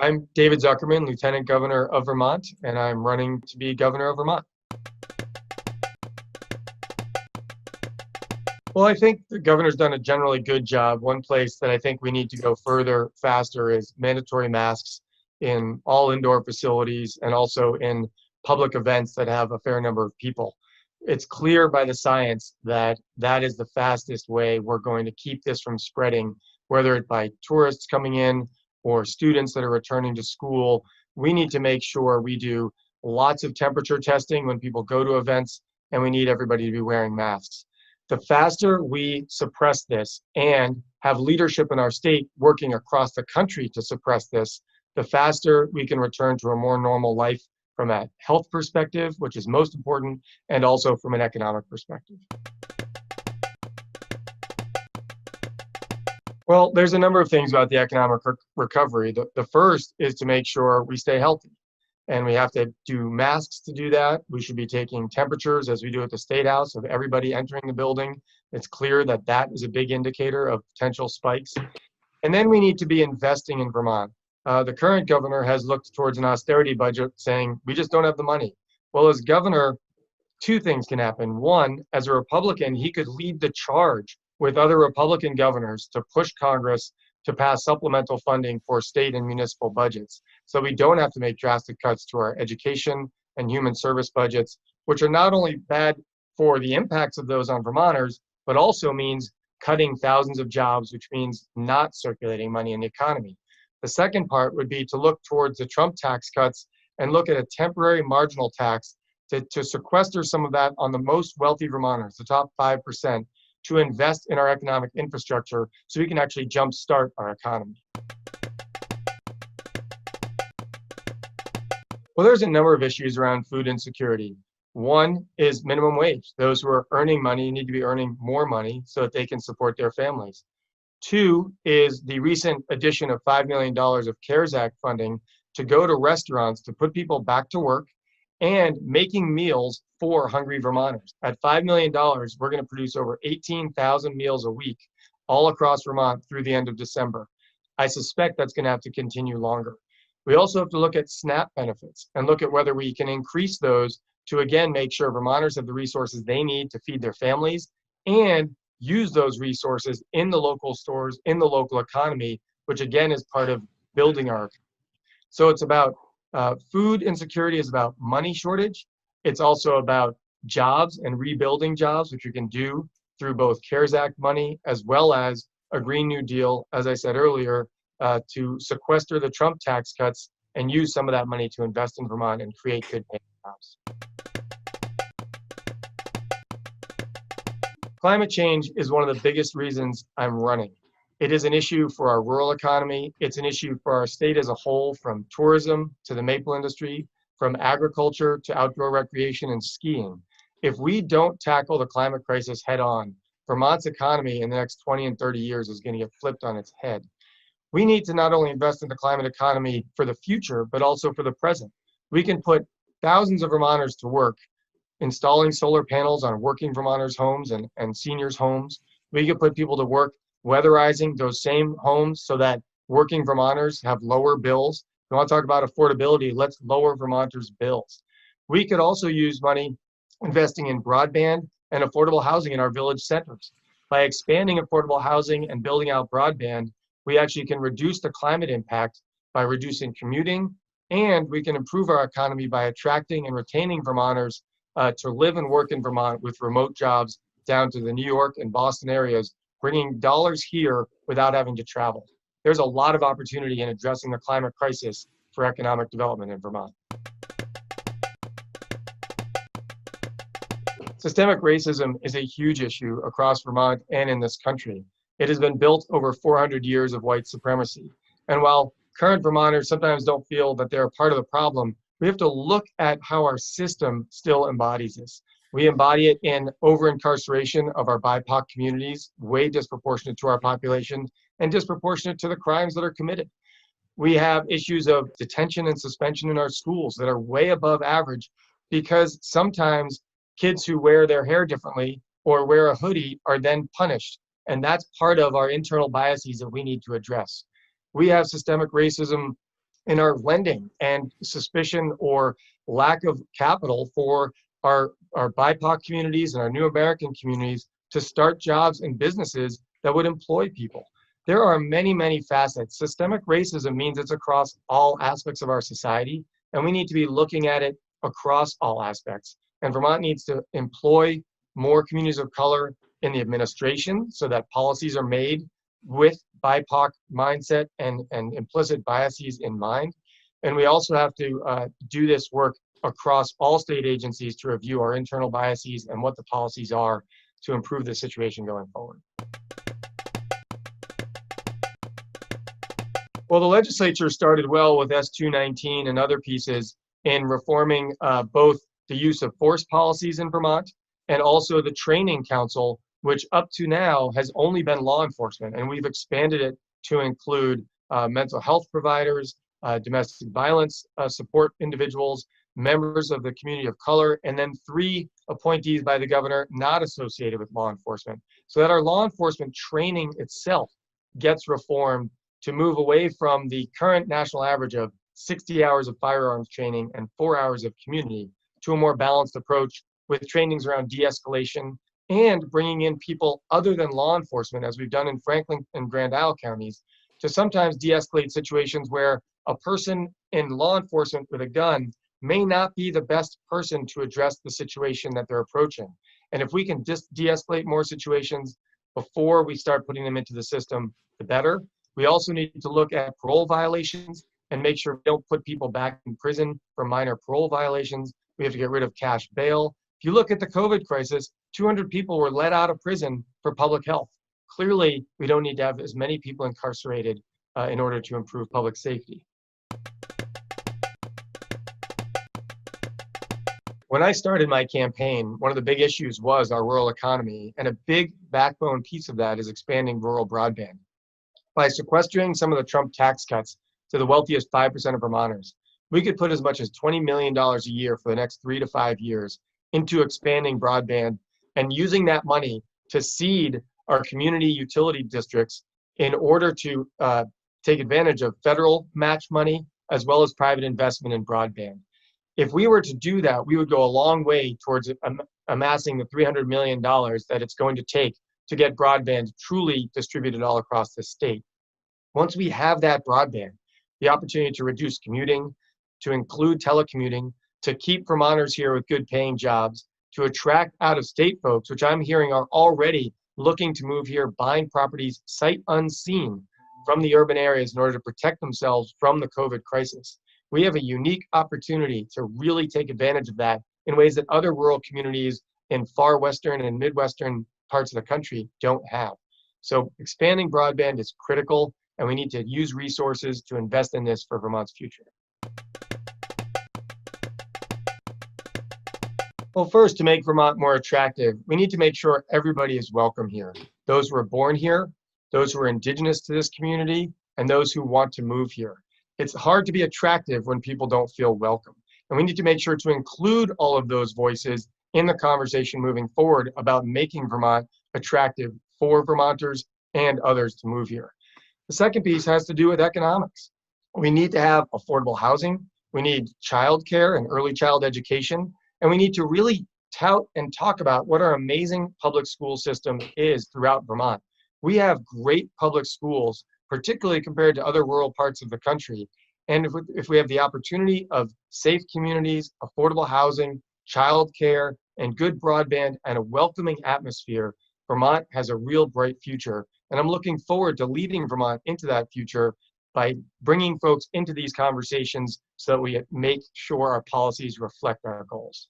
I'm David Zuckerman, Lieutenant Governor of Vermont, and I'm running to be Governor of Vermont. Well, I think the governor's done a generally good job. One place that I think we need to go further, faster, is mandatory masks in all indoor facilities and also in public events that have a fair number of people. It's clear by the science that that is the fastest way we're going to keep this from spreading, whether it's by tourists coming in or students that are returning to school. We need to make sure we do lots of temperature testing when people go to events, and we need everybody to be wearing masks. The faster we suppress this and have leadership in our state working across the country to suppress this, the faster we can return to a more normal life from a health perspective, which is most important, and also from an economic perspective. Well, there's a number of things about the economic recovery. The first is to make sure we stay healthy. And we have to do masks to do that. We should be taking temperatures as we do at the State House of everybody entering the building. It's clear that that is a big indicator of potential spikes. And then we need to be investing in Vermont. The current governor has looked towards an austerity budget saying, we just don't have the money. Well, as governor, two things can happen. One, as a Republican, he could lead the charge with other Republican governors to push Congress to pass supplemental funding for state and municipal budgets. So we don't have to make drastic cuts to our education and human service budgets, which are not only bad for the impacts of those on Vermonters, but also means cutting thousands of jobs, which means not circulating money in the economy. The second part would be to look towards the Trump tax cuts and look at a temporary marginal tax to sequester some of that on the most wealthy Vermonters, the top 5%, to invest in our economic infrastructure so we can actually jumpstart our economy. Well, there's a number of issues around food insecurity. One is minimum wage. Those who are earning money need to be earning more money so that they can support their families. Two is the recent addition of $5 million of CARES Act funding to go to restaurants to put people back to work and making meals for hungry Vermonters. At $5 million, we're going to produce over 18,000 meals a week all across Vermont through the end of December. I suspect that's going to have to continue longer. We also have to look at SNAP benefits and look at whether we can increase those to, again, make sure Vermonters have the resources they need to feed their families and use those resources in the local stores, in the local economy, which again is part of building our economy. So it's about food insecurity is about money shortage. It's also about jobs and rebuilding jobs, which you can do through both CARES Act money as well as a Green New Deal, as I said earlier, to sequester the Trump tax cuts and use some of that money to invest in Vermont and create good paying jobs. Climate change is one of the biggest reasons I'm running. It is an issue for our rural economy. It's an issue for our state as a whole, from tourism to the maple industry, from agriculture to outdoor recreation and skiing. If we don't tackle the climate crisis head on, Vermont's economy in the next 20 and 30 years is going to get flipped on its head. We need to not only invest in the climate economy for the future, but also for the present. We can put thousands of Vermonters to work installing solar panels on working Vermonters' homes and seniors' homes. We can put people to work weatherizing those same homes so that working Vermonters have lower bills. We want to talk about affordability. Let's lower Vermonters' bills. We could also use money investing in broadband and affordable housing in our village centers. By expanding affordable housing and building out broadband, we actually can reduce the climate impact by reducing commuting, and we can improve our economy by attracting and retaining Vermonters to live and work in Vermont with remote jobs down to the New York and Boston areas, bringing dollars here without having to travel. There's a lot of opportunity in addressing the climate crisis for economic development in Vermont. Systemic racism is a huge issue across Vermont and in this country. It has been built over 400 years of white supremacy. And while current Vermonters sometimes don't feel that they're a part of the problem, we have to look at how our system still embodies this. We embody it in over-incarceration of our BIPOC communities, way disproportionate to our population and disproportionate to the crimes that are committed. We have issues of detention and suspension in our schools that are way above average because sometimes kids who wear their hair differently or wear a hoodie are then punished. And that's part of our internal biases that we need to address. We have systemic racism in our lending and suspicion or lack of capital for our BIPOC communities and our new American communities to start jobs and businesses that would employ people. There are many, many facets. Systemic racism means it's across all aspects of our society, and we need to be looking at it across all aspects. And Vermont needs to employ more communities of color in the administration so that policies are made with BIPOC mindset and implicit biases in mind. And we also have to do this work across all state agencies to review our internal biases and what the policies are to improve the situation going forward. Well, the legislature started well with S219 and other pieces in reforming both the use of force policies in Vermont and also the training council, which up to now has only been law enforcement. And we've expanded it to include mental health providers, domestic violence support individuals, members of the community of color, and then 3 appointees by the governor not associated with law enforcement, so that our law enforcement training itself gets reformed to move away from the current national average of 60 hours of firearms training and 4 hours of community to a more balanced approach with trainings around de-escalation and bringing in people other than law enforcement, as we've done in Franklin and Grand Isle counties, to sometimes de-escalate situations where a person in law enforcement with a gun may not be the best person to address the situation that they're approaching. And if we can just de-escalate more situations before we start putting them into the system, the better. We also need to look at parole violations and make sure we don't put people back in prison for minor parole violations. We have to get rid of cash bail. If you look at the COVID crisis, 200 people were let out of prison for public health. Clearly, we don't need to have as many people incarcerated in order to improve public safety. When I started my campaign, one of the big issues was our rural economy, and a big backbone piece of that is expanding rural broadband. By sequestering some of the Trump tax cuts to the wealthiest 5% of Vermonters, we could put as much as $20 million a year for the next 3 to 5 years into expanding broadband and using that money to seed our community utility districts in order to take advantage of federal match money as well as private investment in broadband. If we were to do that, we would go a long way towards amassing the $300 million that it's going to take to get broadband truly distributed all across the state. Once we have that broadband, the opportunity to reduce commuting, to include telecommuting, to keep Vermonters here with good paying jobs, to attract out-of-state folks, which I'm hearing are already looking to move here, buying properties sight unseen from the urban areas in order to protect themselves from the COVID crisis. We have a unique opportunity to really take advantage of that in ways that other rural communities in far western and midwestern parts of the country don't have. So expanding broadband is critical, and we need to use resources to invest in this for Vermont's future. Well, first, to make Vermont more attractive, we need to make sure everybody is welcome here. Those who are born here, those who are indigenous to this community, and those who want to move here. It's hard to be attractive when people don't feel welcome. And we need to make sure to include all of those voices in the conversation moving forward about making Vermont attractive for Vermonters and others to move here. The second piece has to do with economics. We need to have affordable housing. We need childcare and early child education. And we need to really tout and talk about what our amazing public school system is throughout Vermont. We have great public schools, particularly compared to other rural parts of the country. And if we have the opportunity of safe communities, affordable housing, childcare, and good broadband and a welcoming atmosphere, Vermont has a real bright future. And I'm looking forward to leading Vermont into that future by bringing folks into these conversations so that we make sure our policies reflect our goals.